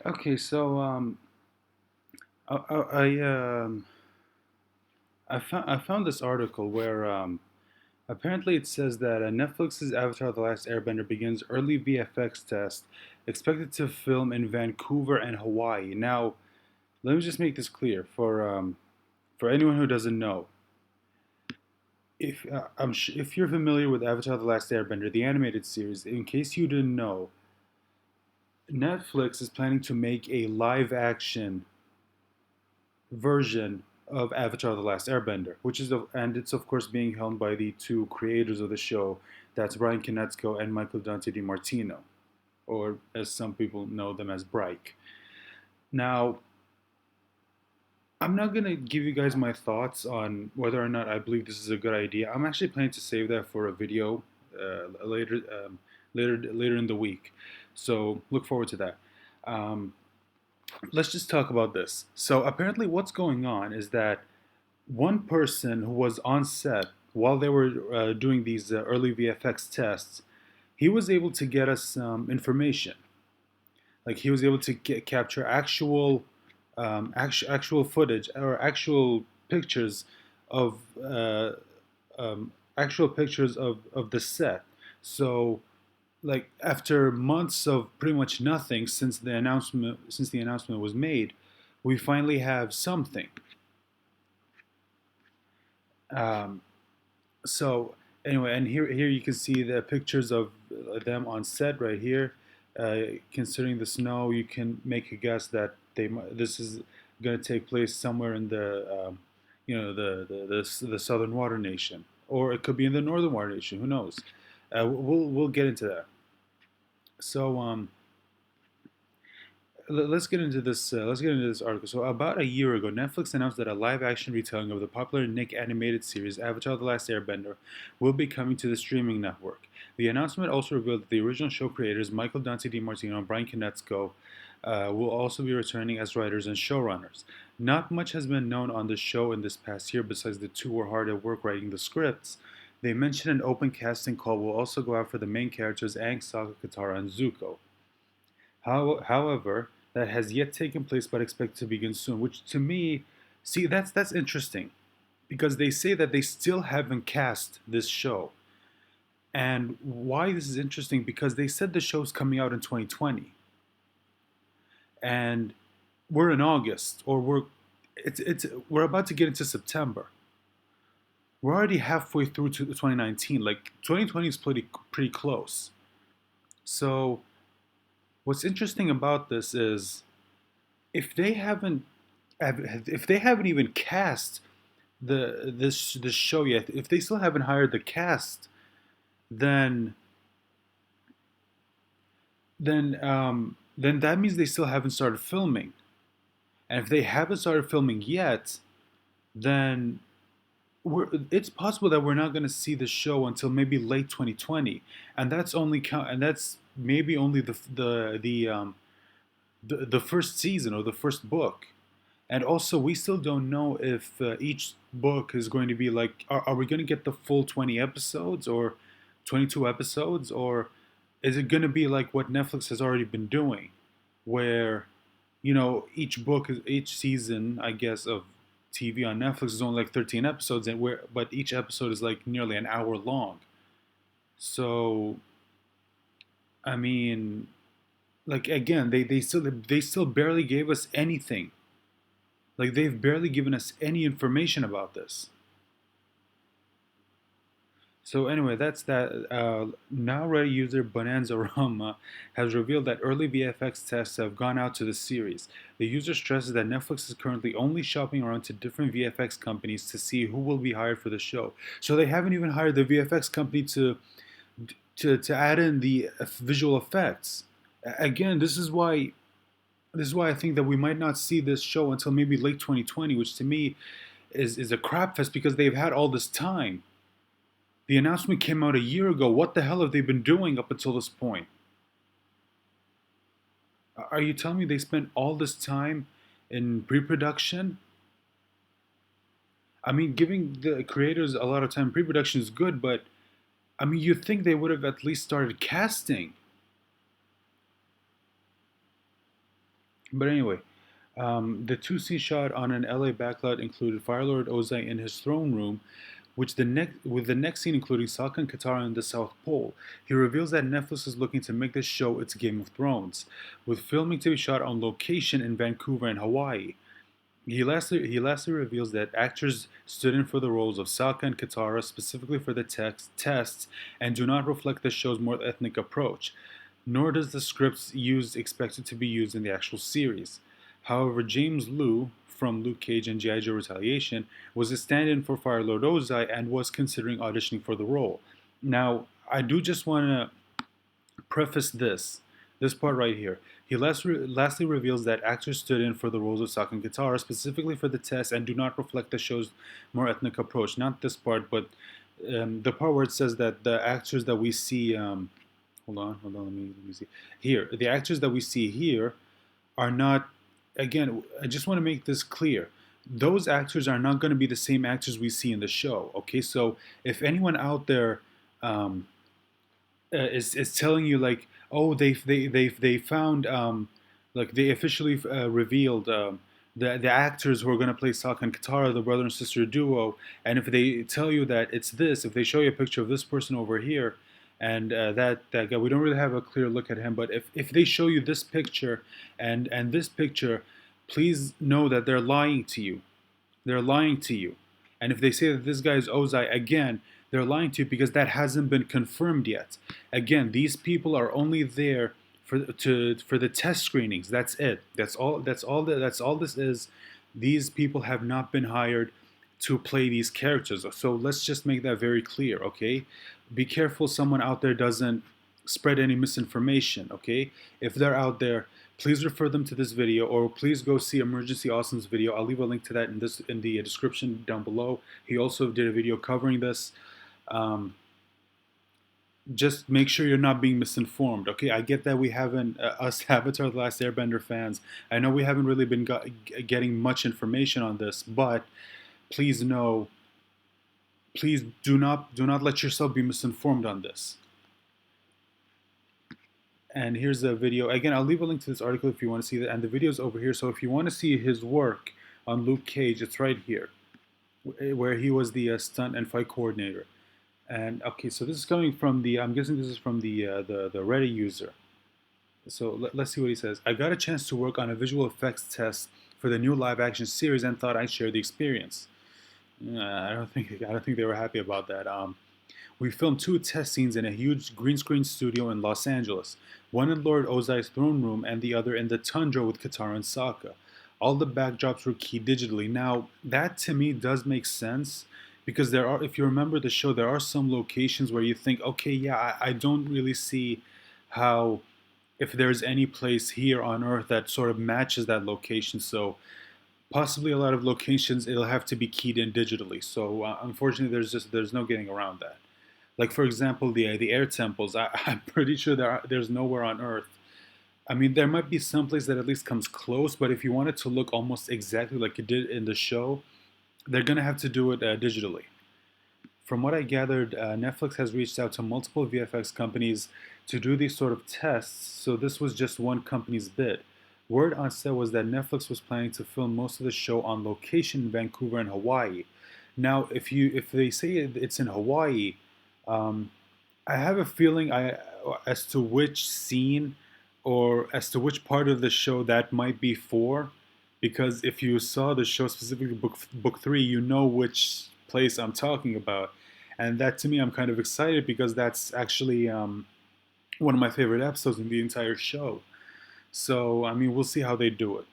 Okay, so I I I, I found this article where apparently it says that Netflix's Avatar: The Last Airbender begins early VFX test, expected to film in Vancouver and Hawaii. Now, let me just make this clear for anyone who doesn't know. If you're familiar with Avatar: The Last Airbender, the animated series, in case you didn't know, Netflix is planning to make a live action version of Avatar: The Last Airbender, and it's of course being helmed by the two creators of the show. That's Brian Konietzko and Michael Dante DiMartino, or as some people know them as Bryke. Now, I'm not gonna give you guys my thoughts on whether or not I believe this is a good idea. I'm actually planning to save that for a video later in the week. So look forward to that. Um, let's just talk about this. So apparently, what's going on is that one person who was on set while they were doing these early VFX tests, he was able to get us some information. Like he was able to capture actual footage or of uh, actual pictures of the set. So like after months of pretty much nothing since the announcement was made, we finally have something. Um, So anyway, and here you can see the pictures of them on set right here. Considering the snow, you can make a guess that this is going to take place somewhere in the southern water nation, or it could be in the northern water nation. Who knows? We'll get into that. So let's get into this. Let's get into this article. So, about a year ago, Netflix announced that a live-action retelling of the popular Nick animated series *Avatar: The Last Airbender* will be coming to the streaming network. The announcement also revealed that the original show creators, Michael Dante DiMartino and Brian Konietzko, will also be returning as writers and showrunners. Not much has been known on the show in this past year, besides the two were hard at work writing the scripts. They mentioned an open casting call will also go out for the main characters Aang, Sokka, Katara, and Zuko. However, that has yet taken place but expected to begin soon, which to me, see, that's interesting because they say that they still haven't cast this show. And why this is interesting because they said the show's coming out in 2020 and we're in August or we're about to get into September. We're already halfway through to 2019. Like 2020 is pretty close. So what's interesting about this is if they haven't if they haven't even cast this show yet, if they still haven't hired the cast, then then that means they still haven't started filming. And if they haven't started filming yet, then it's possible that we're not going to see the show until maybe late 2020, and that's maybe only the first season or the first book. And also, we still don't know if each book is going to be like, are we going to get the full 20 episodes or 22 episodes? Or is it going to be like what Netflix has already been doing, where, each season, I guess, of TV on Netflix is only like 13 episodes, but each episode is like nearly an hour long. So, I mean, like again, they still barely gave us anything. Like they've barely given us any information about this. So anyway, that's that. Now Ready user Bonanza Rama has revealed that early VFX tests have gone out to the series. The user stresses that Netflix is currently only shopping around to different VFX companies to see who will be hired for the show. So they haven't even hired the VFX company to add in the visual effects. Again, this is why I think that we might not see this show until maybe late 2020, which to me is a crap fest because they've had all this time. The announcement came out a year ago. What the hell have they been doing up until this point? Are you telling me they spent all this time in pre-production? I mean, giving the creators a lot of time in pre-production is good, but I mean, you'd think they would have at least started casting. But anyway, the two-scene shot on an LA backlot included Firelord Ozai in his throne room, with the next scene including Sokka and Katara in the South Pole. He reveals that Netflix is looking to make this show its Game of Thrones, with filming to be shot on location in Vancouver and Hawaii. He lastly reveals that actors stood in for the roles of Sokka and Katara specifically for the tests and do not reflect the show's more ethnic approach, nor does the scripts used expected to be used in the actual series. However, James Liu from Luke Cage and G.I. Joe Retaliation was a stand-in for Firelord Ozai and was considering auditioning for the role. Now, I do just want to preface this part right here. He lastly reveals that actors stood in for the roles of Sokka and Katara specifically for the test and do not reflect the show's more ethnic approach. Not this part, but the part where it says that the actors that we see. Hold on, let me see. Here, the actors that we see here are not. Again, I just want to make this clear. Those actors are not going to be the same actors we see in the show. Okay, so if anyone out there um, is telling you like, oh, they found like they officially revealed the actors who are going to play Sokka and Katara, the brother and sister duo, and if they tell you that it's this, if they show you a picture of this person over here, and that guy, we don't really have a clear look at him, but if they show you this picture and this picture, please know that they're lying to you. They're lying to you. And if they say that this guy is Ozai, again, they're lying to you because that hasn't been confirmed yet. Again, these people are only there for the test screenings. That's it. That's all this is. These people have not been hired to play these characters. So let's just make that very clear, okay? Be careful someone out there doesn't spread any misinformation, okay? If they're out there, please refer them to this video or please go see Emergency Awesome's video. I'll leave a link to that in the description down below. He also did a video covering this. Um, just make sure you're not being misinformed. Okay, I get that we haven't, us Avatar: The Last Airbender fans, I know we haven't really been getting much information on this, but please know, please do not let yourself be misinformed on this. And here's a video. Again, I'll leave a link to this article if you want to see that, and the video's over here. So if you want to see his work on Luke Cage, it's right here, where he was the stunt and fight coordinator. And okay, so this is coming from the. I'm guessing this is from the Reddit user. So let's see what he says. I got a chance to work on a visual effects test for the new live action series and thought I'd share the experience. I don't think they were happy about that. We filmed two test scenes in a huge green screen studio in Los Angeles, one in Lord Ozai's throne room and the other in the tundra with Katara and Sokka. All the backdrops were keyed digitally. Now, that to me does make sense because there are, if you remember the show, there are some locations where you think, okay, yeah, I don't really see how, if there's any place here on Earth that sort of matches that location. So possibly a lot of locations it'll have to be keyed in digitally. So unfortunately, there's no getting around that. Like for example, the air temples. I'm pretty sure there's nowhere on Earth. I mean, there might be some place that at least comes close, but if you want it to look almost exactly like it did in the show, they're gonna have to do it digitally. From what I gathered, Netflix has reached out to multiple VFX companies to do these sort of tests, so this was just one company's bid. Word on set was that Netflix was planning to film most of the show on location in Vancouver and Hawaii. Now, if they say it's in Hawaii, um, I have a feeling as to which scene or as to which part of the show that might be for, because if you saw the show specifically book three, you know which place I'm talking about, and that to me I'm kind of excited because that's actually one of my favorite episodes in the entire show. So I mean, we'll see how they do it.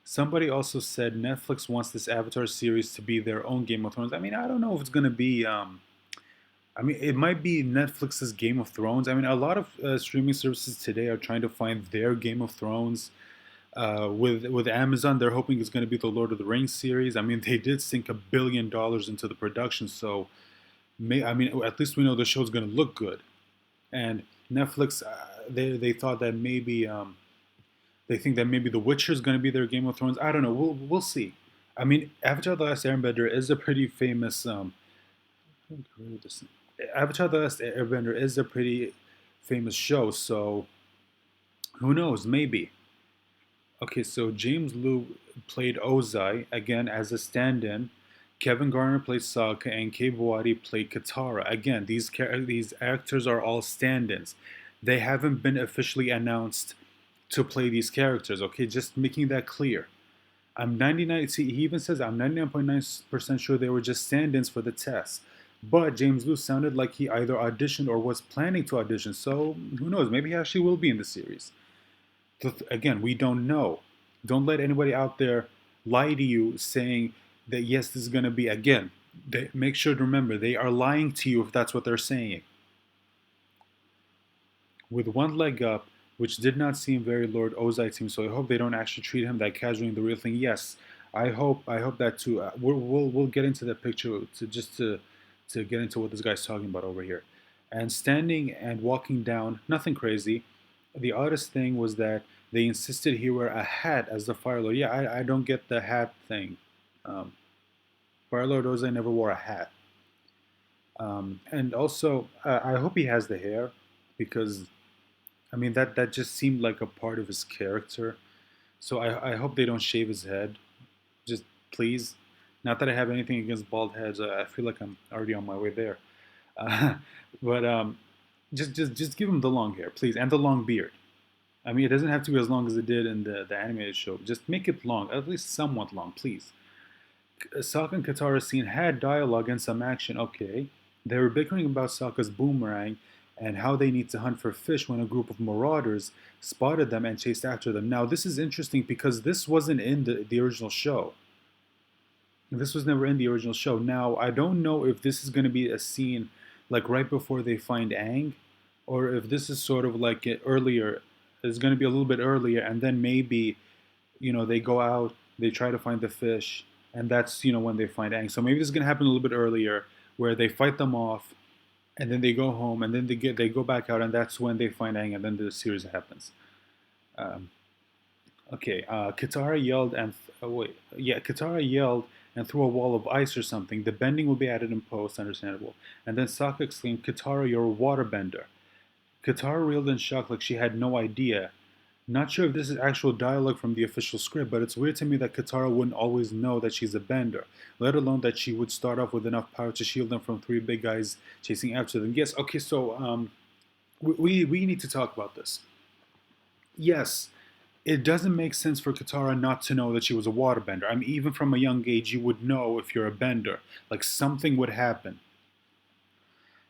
Somebody also said Netflix wants this Avatar series to be their own Game of Thrones. I mean, I don't know if it's gonna be. I mean, it might be Netflix's Game of Thrones. I mean, a lot of streaming services today are trying to find their Game of Thrones. With Amazon, they're hoping it's going to be the Lord of the Rings series. I mean, they did sink $1 billion into the production, so I mean, at least we know the show's going to look good. And Netflix, they thought that maybe they think that maybe The Witcher is going to be their Game of Thrones. I don't know. We'll see. I mean, Avatar: The Last Airbender is a pretty famous. Avatar: The Last Airbender is a pretty famous show, so who knows? Maybe. Okay, so James Liu played Ozai again as a stand-in. Kevin Garner played Sokka, and Kei Buati played Katara. Again, these actors are all stand-ins. They haven't been officially announced to play these characters. Okay, just making that clear. I'm 99. See, he even says I'm 99.9% sure they were just stand-ins for the test. But James Liu sounded like he either auditioned or was planning to audition. So who knows? Maybe he actually will be in the series. Again, we don't know. Don't let anybody out there lie to you saying that yes, this is going to be again. Make sure to remember they are lying to you if that's what they're saying. With one leg up, which did not seem very Lord Ozai team, so I hope they don't actually treat him that casually in the real thing. Yes, I hope that too. We'll get into that picture to get into what this guy's talking about over here. And standing and walking down, nothing crazy. The oddest thing was that they insisted he wear a hat as the Fire Lord. Yeah, I don't get the hat thing. Um, Fire Lord Ozai never wore a hat. And also, I hope he has the hair because I mean that just seemed like a part of his character. So I hope they don't shave his head. Just please. Not that I have anything against bald heads. I feel like I'm already on my way there. Uh, but just give him the long hair, please, and the long beard. I mean, it doesn't have to be as long as it did in the animated show. Just make it long, at least somewhat long, please. Sokka and Katara's scene had dialogue and some action, okay. They were bickering about Sokka's boomerang and how they need to hunt for fish when a group of marauders spotted them and chased after them. Now, this is interesting because this wasn't in the original show. This was never in the original show. Now, I don't know if this is going to be a scene like right before they find Aang, or if this is sort of like it earlier. It's going to be a little bit earlier, and then maybe they go out, they try to find the fish, and that's when they find Aang. So maybe this is gonna happen a little bit earlier, where they fight them off, and then they go home, and then they go back out, and that's when they find Aang, and then the series happens. Um, okay, Katara yelled and wait, yeah, Katara yelled and threw a wall of ice or something. The bending will be added in post, understandable. And then Sokka exclaimed, "Katara, you're a waterbender." Katara reeled in shock like she had no idea. Not sure if this is actual dialogue from the official script, but it's weird to me that Katara wouldn't always know that she's a bender, let alone that she would start off with enough power to shield them from three big guys chasing after them. Yes, okay, so we need to talk about this. Yes, it doesn't make sense for Katara not to know that she was a waterbender. I mean, even from a young age, you would know if you're a bender. Like something would happen.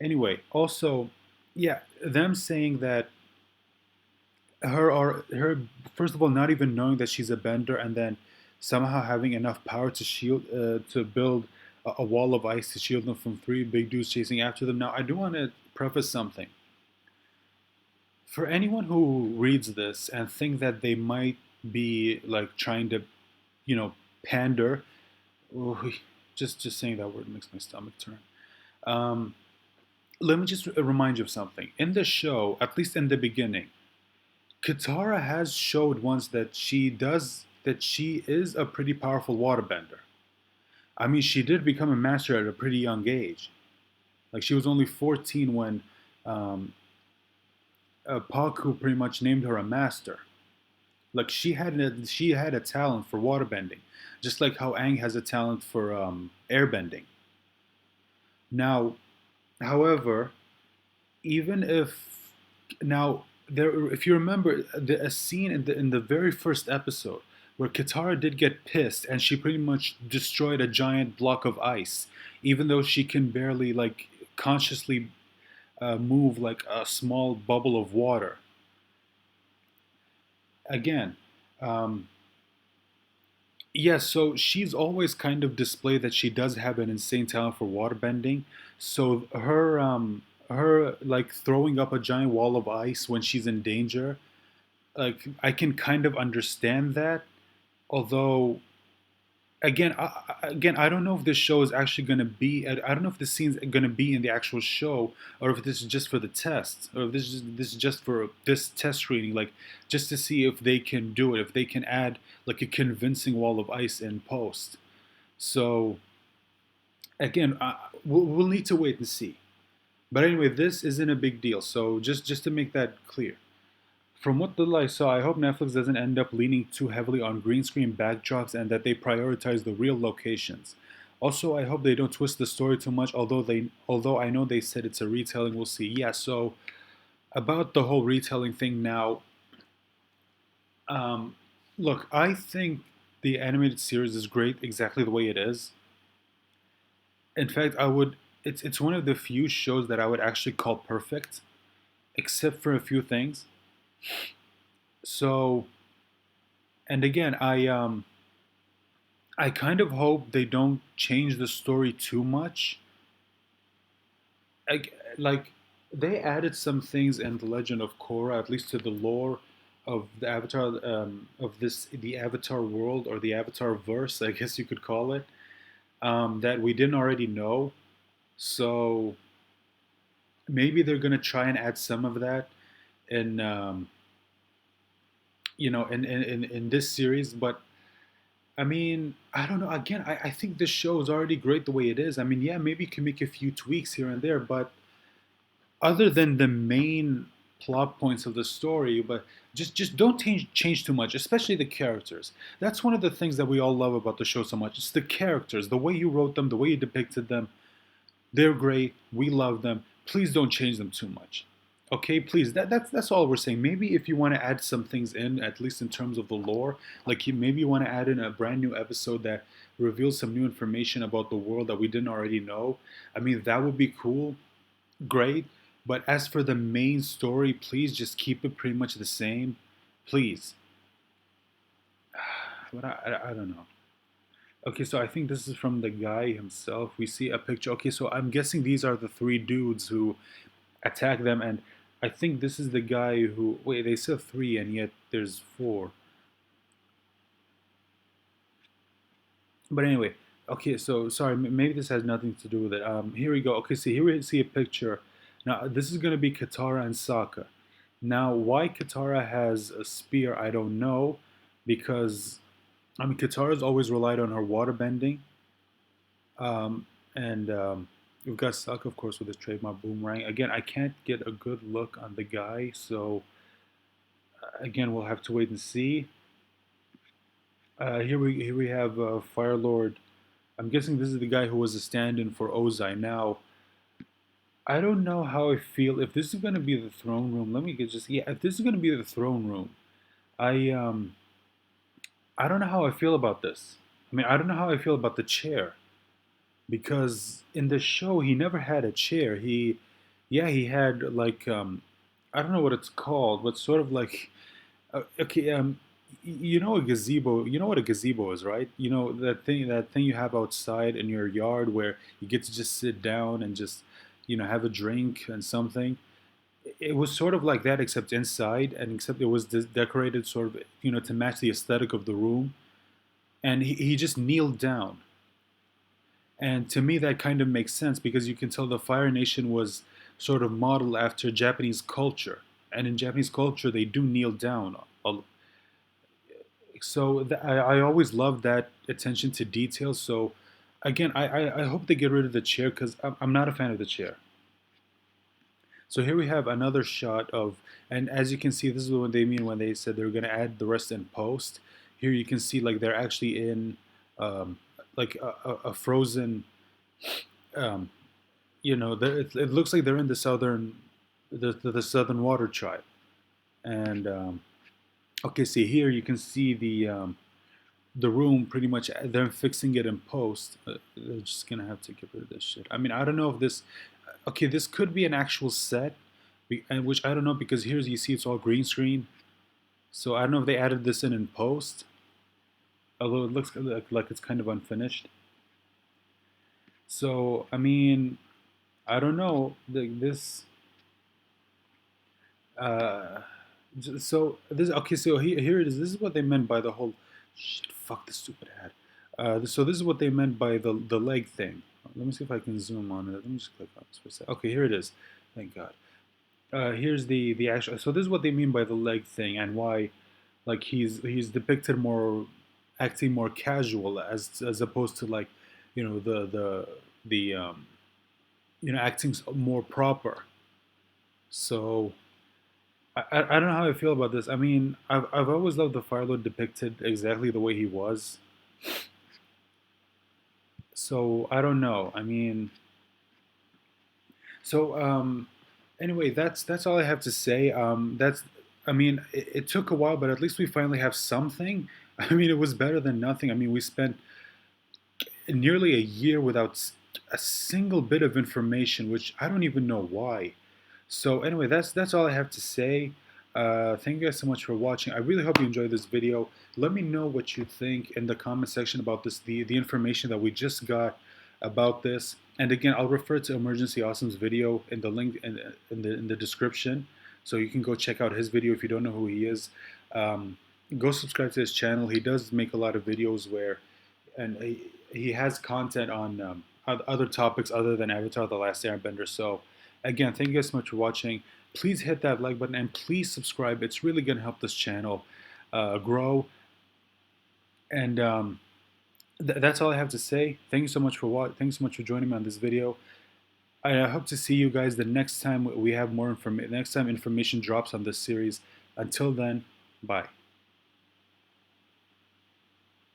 Anyway, also, yeah, them saying that her first of all not even knowing that she's a bender and then somehow having enough power to shield to build a wall of ice to shield them from three big dudes chasing after them. Now I do want to preface something for anyone who reads this and think that they might be like trying to pander. Oh, just saying that word makes my stomach turn. um, Let me just remind you of something in the show, at least in the beginning. Katara has showed once that she is a pretty powerful waterbender. I mean, she did become a master at a pretty young age. Like she was only 14 when um, Paku pretty much named her a master. Like she had a talent for waterbending, just like how Aang has a talent for airbending. Now, however, even if now there if you remember a scene in the very first episode where Katara did get pissed and she pretty much destroyed a giant block of ice even though she can barely like consciously move like a small bubble of water again. um, yes, so she's always kind of displayed that she does have an insane talent for waterbending. So her like throwing up a giant wall of ice when she's in danger, like I can kind of understand that. Although again, I don't know if this show is actually going to be. I don't know if this scene's going to be in the actual show, or if this is just for the test, or if this is just for this test reading, like just to see if they can do it, if they can add like a convincing wall of ice in post. So again, we'll need to wait and see. But anyway, this isn't a big deal. So just to make that clear. from what little I saw, I hope Netflix doesn't end up leaning too heavily on green screen backdrops and that they prioritize the real locations. Also, I hope they don't twist the story too much. Although I know they said it's a retelling, we'll see. Yeah. So about the whole retelling thing now, um, look, I think the animated series is great exactly the way it is. In fact, I would. It's one of the few shows that I would actually call perfect, except for a few things. So, and again, I kind of hope they don't change the story too much. Like they added some things in the Legend of Korra, at least to the lore of the Avatar, of this the Avatar world or the Avatar verse, I guess you could call it, that we didn't already know. So maybe they're gonna try and add some of that in, in this series. But I mean, I don't know. Again, I think this show is already great the way it is. I mean, yeah, maybe you can make a few tweaks here and there, but other than the main plot points of the story, but just don't change too much, especially the characters. That's one of the things that we all love about the show so much. It's the characters, the way you wrote them, the way you depicted them. They're great. We love them. Please don't change them too much. Okay, please. That's all we're saying. Maybe if you want to add some things in, at least in terms of the lore, like maybe you want to add in a brand new episode that reveals some new information about the world that we didn't already know. I mean, that would be cool, great. But as for the main story, please just keep it pretty much the same, please. But I don't know. Okay, so I think this is from the guy himself. We see a picture. Okay, so I'm guessing these are the three dudes who attack them, and I think this is the guy who. Wait, they said three, and yet there's four. But anyway, okay, so sorry, maybe this has nothing to do with it. Here we go. Okay, so here we see a picture. Now, this is going to be Katara and Sokka. Now, why Katara has a spear, I don't know, because I mean Katara's always relied on her water bending, and we've got Sokka, of course, with his trademark boomerang. Again, I can't get a good look on the guy, so again, we'll have to wait and see. Here we have Fire Lord. I'm guessing this is the guy who was a stand-in for Ozai. Now, I don't know how I feel if this is going to be the throne room. Let me get just yeah. If this is going to be the throne room, I um I don't know how I feel about this. I mean, I don't know how I feel about the chair because in the show he never had a chair. Yeah, he had like I don't know what it's called, but sort of like okay you know a gazebo. You know what a gazebo is, right? You know that thing you have outside in your yard where you get to just sit down and just have a drink and something. It was sort of like that except inside, and except it was decorated sort of to match the aesthetic of the room, and he just kneeled down. And to me that kind of makes sense because you can tell the Fire Nation was sort of modeled after Japanese culture, and in Japanese culture they do kneel down. So I always love that attention to detail. So again, I hope they get rid of the chair because I'm not a fan of the chair. So here we have another shot of, and as you can see, this is what they mean when they said they're going to add the rest in post. Here you can see like they're actually in um, like a frozen, um, it looks like they're in the the southern water tribe. And okay, see here you can see the room pretty much. They're fixing it in post. They're just gonna have to get rid of this shit. I mean, I don't know if this. Okay, this could be an actual set, and which I don't know because here you see it's all green screen. So I don't know if they added this in post, although it looks like it's kind of unfinished. So I mean, I don't know. This. Uh, so this okay. So here it is. This is what they meant by the whole shit. Fuck the stupid ad. So this is what they meant by the leg thing. Let me see if I can zoom on it. Let me just click on this for a second. Okay, here it is. Thank God. Here's the actual. So this is what they mean by the leg thing and why, like he's depicted more, acting more casual as opposed to like, the acting more proper. So I don't know how I feel about this. I mean, I've always loved the Fire Lord depicted exactly the way he was. So I don't know. I mean, so anyway, that's all I have to say. That's I mean, it took a while, but at least we finally have something. I mean, it was better than nothing. I mean, we spent nearly a year without a single bit of information, which I don't even know why. So anyway, that's all I have to say. Thank you guys so much for watching. I really hope you enjoyed this video. Let me know what you think in the comment section about this, the information that we just got about this. And again, I'll refer to Emergency Awesome's video in the link in the description, so you can go check out his video if you don't know who he is. Go subscribe to his channel. He does make a lot of videos where, and he has content on other topics other than Avatar: The Last Airbender. So again, thank you guys so much for watching. Please hit that like button and please subscribe. It's really going to help this channel grow. And that's all I have to say. Thank you so much for watching. Thanks so much for joining me on this video. I hope to see you guys the next time we have more information. Next time information drops on this series. Until then, bye.